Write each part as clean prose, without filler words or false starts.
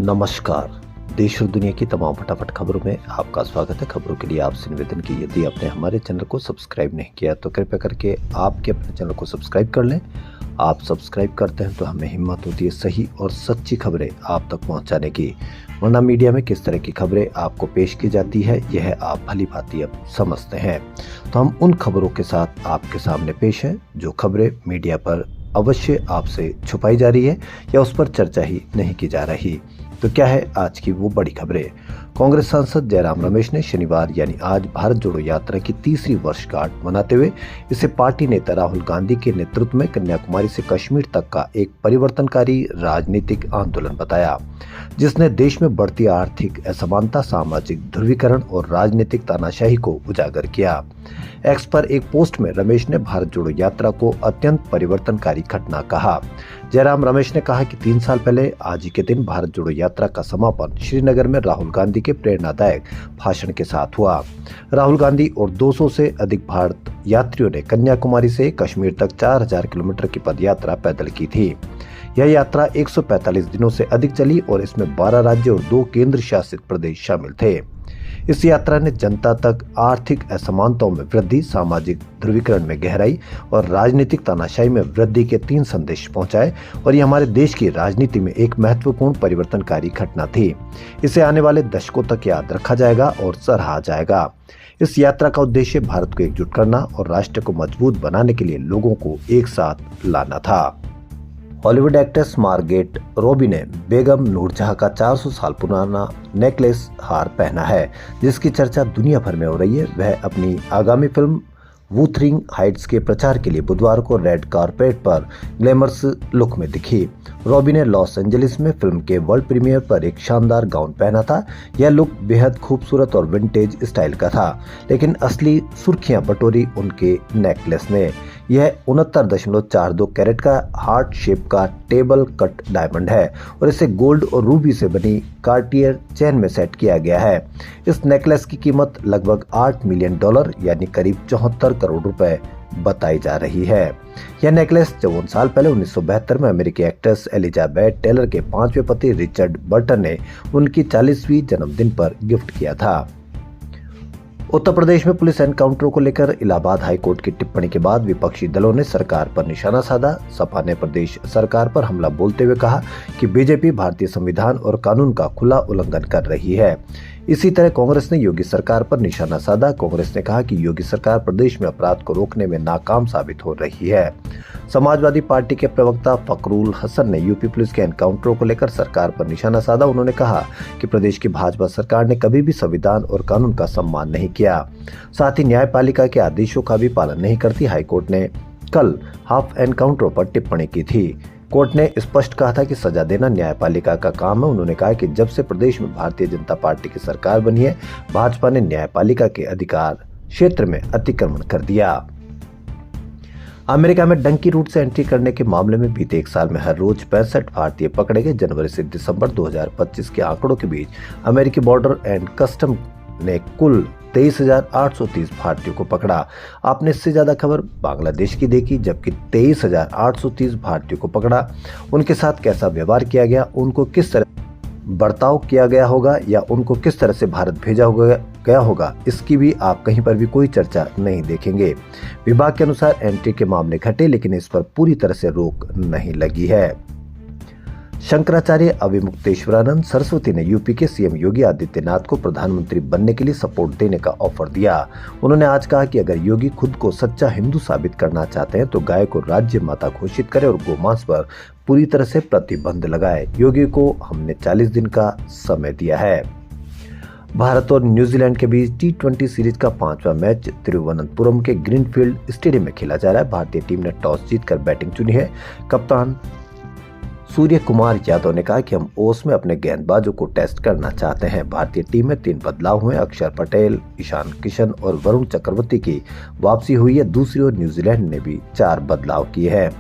नमस्कार। देश और दुनिया की तमाम फटाफट खबरों में आपका स्वागत है। खबरों के लिए आपसे निवेदन की यदि आपने हमारे चैनल को सब्सक्राइब नहीं किया तो कृपया करके आपके अपने चैनल को सब्सक्राइब कर लें। आप सब्सक्राइब करते हैं तो हमें हिम्मत होती है सही और सच्ची खबरें आप तक पहुंचाने की। वरना मीडिया में किस तरह की खबरें आपको पेश की जाती है यह आप भली भांति अब समझते हैं। तो हम उन खबरों के साथ आपके सामने पेश हैं जो खबरें मीडिया पर अवश्य आपसे छुपाई जा रही है या उस पर चर्चा ही नहीं की जा रही। तो क्या है आज की वो बड़ी खबरें। कांग्रेस सांसद जयराम रमेश ने शनिवार यानी आज भारत जोड़ो यात्रा की तीसरी वर्षगांठ मनाते हुए इसे पार्टी नेता राहुल गांधी के नेतृत्व में कन्याकुमारी से कश्मीर तक का एक परिवर्तनकारी राजनीतिक आंदोलन बताया, जिसने देश में बढ़ती आर्थिक असमानता, सामाजिक ध्रुवीकरण और राजनीतिक तानाशाही को उजागर किया। एक्स पर एक पोस्ट में रमेश ने भारत जोड़ो यात्रा को अत्यंत परिवर्तनकारी घटना कहा। जयराम रमेश ने कहा कि 3 साल पहले आज ही के दिन भारत जोड़ो यात्रा का समापन श्रीनगर में राहुल गांधी के प्रेरणादायक भाषण के साथ हुआ। राहुल गांधी और 200 से अधिक भारत यात्रियों ने कन्याकुमारी से कश्मीर तक 4000 किलोमीटर की पदयात्रा पैदल की थी। यह यात्रा 145 दिनों से अधिक चली और इसमें 12 राज्य और 2 केंद्र शासित प्रदेश शामिल थे। इस यात्रा ने जनता तक आर्थिक असमानताओं में वृद्धि, सामाजिक ध्रुवीकरण में गहराई और राजनीतिक तानाशाही में वृद्धि के 3 संदेश पहुंचाए और ये हमारे देश की राजनीति में एक महत्वपूर्ण परिवर्तनकारी घटना थी। इसे आने वाले दशकों तक याद रखा जाएगा और सराहा जाएगा। इस यात्रा का उद्देश्य भारत को एकजुट करना और राष्ट्र को मजबूत बनाने के लिए लोगों को एक साथ लाना था। हॉलीवुड एक्ट्रेस मार्गेट रॉबी ने बेगम नूरजहां का 400 साल पुराना नेकलेस हार पहना है, जिसकी चर्चा दुनिया भर में हो रही है। वह अपनी आगामी फिल्म वुथरिंग हाइट्स के प्रचार के लिए बुधवार को रेड कारपेट पर ग्लैमरस लुक में दिखी। रॉबी ने लॉस एंजलिस में फिल्म के वर्ल्ड प्रीमियर पर एक शानदार गाउन पहना था। यह लुक बेहद खूबसूरत और विंटेज स्टाइल का था, लेकिन असली सुर्खियां बटोरी उनके नेकलेस ने। यह 69.42 कैरेट का हार्ट शेप का टेबल कट डायमंड है और इसे गोल्ड और रूबी से बनी कार्टियर चेन में सेट किया गया है। इस नेकलेस की कीमत लगभग $8 मिलियन यानी करीब 74 करोड़ रुपए बताई जा रही है। यह नेकलेस 54 साल पहले 1972 में अमेरिकी एक्ट्रेस एलिजाबेथ टेलर के 5वें पति रिचर्ड बर्टन ने उनकी 40वीं जन्मदिन पर गिफ्ट किया था। उत्तर प्रदेश में पुलिस एनकाउंटरों को लेकर इलाहाबाद हाईकोर्ट की टिप्पणी के बाद विपक्षी दलों ने सरकार पर निशाना साधा। सपा ने प्रदेश सरकार पर हमला बोलते हुए कहा कि बीजेपी भारतीय संविधान और कानून का खुला उल्लंघन कर रही है। इसी तरह कांग्रेस ने योगी सरकार पर निशाना साधा। कांग्रेस ने कहा कि योगी सरकार प्रदेश में अपराध को रोकने में नाकाम साबित हो रही है। समाजवादी पार्टी के प्रवक्ता फकरुल हसन ने यूपी पुलिस के एनकाउंटरों को लेकर सरकार पर निशाना साधा। उन्होंने कहा कि प्रदेश की भाजपा सरकार ने कभी भी संविधान और कानून का सम्मान नहीं किया, साथ ही न्यायपालिका के आदेशों का भी पालन नहीं करती। हाईकोर्ट ने कल हाफ एनकाउंटरों पर टिप्पणी की थी। कोर्ट ने स्पष्ट कहा था कि सजा देना न्यायपालिका का काम है। उन्होंने कहा कि जब से प्रदेश में भारतीय जनता पार्टी की सरकार बनी है, भाजपा ने न्यायपालिका के अधिकार क्षेत्र में अतिक्रमण कर दिया। अमेरिका में डंकी रूट से एंट्री करने के मामले में बीते 1 साल में हर रोज 65 भारतीय पकड़े गए। जनवरी से दिसंबर 2025 के आंकड़ों के बीच अमेरिकी बॉर्डर एंड कस्टम ने कुल 23,830 भारतीयों को पकड़ा। आपने इससे ज्यादा खबर बांग्लादेश की देखी, जबकि 23,830 भारतीयों को पकड़ा। उनके साथ कैसा व्यवहार किया गया, उनको किस तरह बर्ताव किया गया होगा या उनको किस तरह से भारत भेजा गया होगा, इसकी भी आप कहीं पर भी कोई चर्चा नहीं देखेंगे। विभाग के अनुसार एंट्री के मामले घटे, लेकिन इस पर पूरी तरह से रोक नहीं लगी है। शंकराचार्य अविमुक्तेश्वरानंद सरस्वती ने यूपी के सीएम योगी आदित्यनाथ को प्रधानमंत्री बनने के लिए सपोर्ट देने का ऑफर दिया। उन्होंने आज कहा कि अगर योगी खुद को सच्चा हिंदू साबित करना चाहते हैं तो गाय को राज्य माता घोषित करें और गोमांस पर पूरी तरह से प्रतिबंध लगाए। योगी को हमने 40 दिन का समय दिया है। भारत और न्यूजीलैंड के बीच T20 सीरीज का 5वां मैच तिरुवनंतपुरम के ग्रीनफील्ड स्टेडियम में खेला जा रहा है। भारतीय टीम ने टॉस जीतकर बैटिंग चुनी है। कप्तान सूर्य कुमार यादव ने कहा कि हम ओस में अपने गेंदबाजों को टेस्ट करना चाहते हैं। भारतीय टीम में 3 बदलाव हुए। अक्षर पटेल, ईशान किशन और वरुण चक्रवर्ती की वापसी हुई है। दूसरी ओर न्यूजीलैंड ने भी 4 बदलाव किए हैं।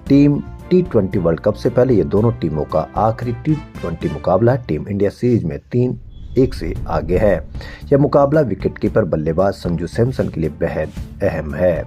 टीम T20 वर्ल्ड कप से पहले ये दोनों टीमों का आखिरी T20 मुकाबला। टीम इंडिया सीरीज में 3-1 से आगे है। यह मुकाबला विकेटकीपर बल्लेबाज संजू सैमसन के लिए बेहद अहम है।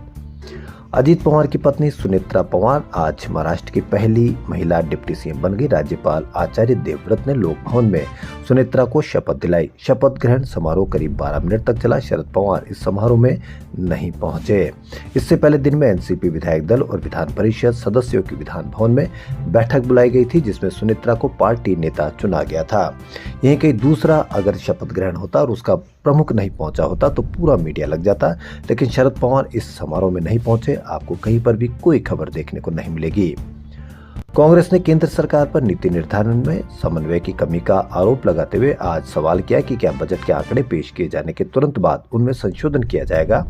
अजीत पवार की पत्नी सुनेत्रा पवार आज महाराष्ट्र की पहली महिला डिप्टी सीएम बन गई। राज्यपाल आचार्य देवव्रत ने लोक भवन में सुनेत्रा को शपथ दिलाई। शपथ ग्रहण समारोह करीब 12 मिनट तक चला। शरद पवार इस समारोह में नहीं पहुंचे। इससे पहले दिन में एनसीपी विधायक दल और विधान परिषद सदस्यों की विधान भवन में बैठक बुलाई गई थी, जिसमें सुनेत्रा को पार्टी नेता चुना गया था। यहीं कहीं दूसरा अगर शपथ ग्रहण होता और उसका प्रमुख नहीं पहुंचा होता तो पूरा मीडिया लग जाता, लेकिन शरद पवार इस समारोह में नहीं पहुंचे। आपको कहीं पर भी कोई खबर देखने को नहीं मिलेगी। कांग्रेस ने केंद्र सरकार पर नीति निर्धारण में समन्वय की कमी का आरोप लगाते हुए आज सवाल किया कि क्या बजट के आंकड़े पेश किए जाने के तुरंत बाद उनमें संशोधन किया जाएगा,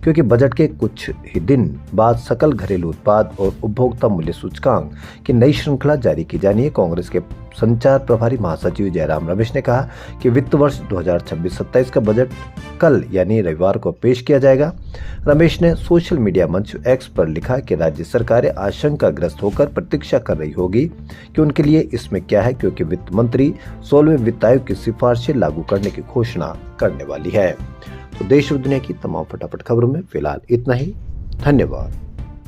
क्योंकि बजट के कुछ ही दिन बाद सकल घरेलू उत्पाद और उपभोक्ता मूल्य सूचकांक की नई श्रृंखला जारी की जानी है। कांग्रेस के संचार प्रभारी महासचिव जयराम रमेश ने कहा कि वित्त वर्ष 2026-27 का बजट कल यानी रविवार को पेश किया जाएगा। रमेश ने सोशल मीडिया मंच एक्स पर लिखा कि राज्य सरकारें आशंकाग्रस्त होकर प्रतीक्षा कर रही होगी कि उनके लिए इसमें क्या है, क्योंकि वित्त मंत्री 16वें वित्त आयोग की सिफारिशें लागू करने की घोषणा करने वाली है। तो देश और दुनिया की तमाम फटाफट खबरों में फिलहाल इतना ही। धन्यवाद।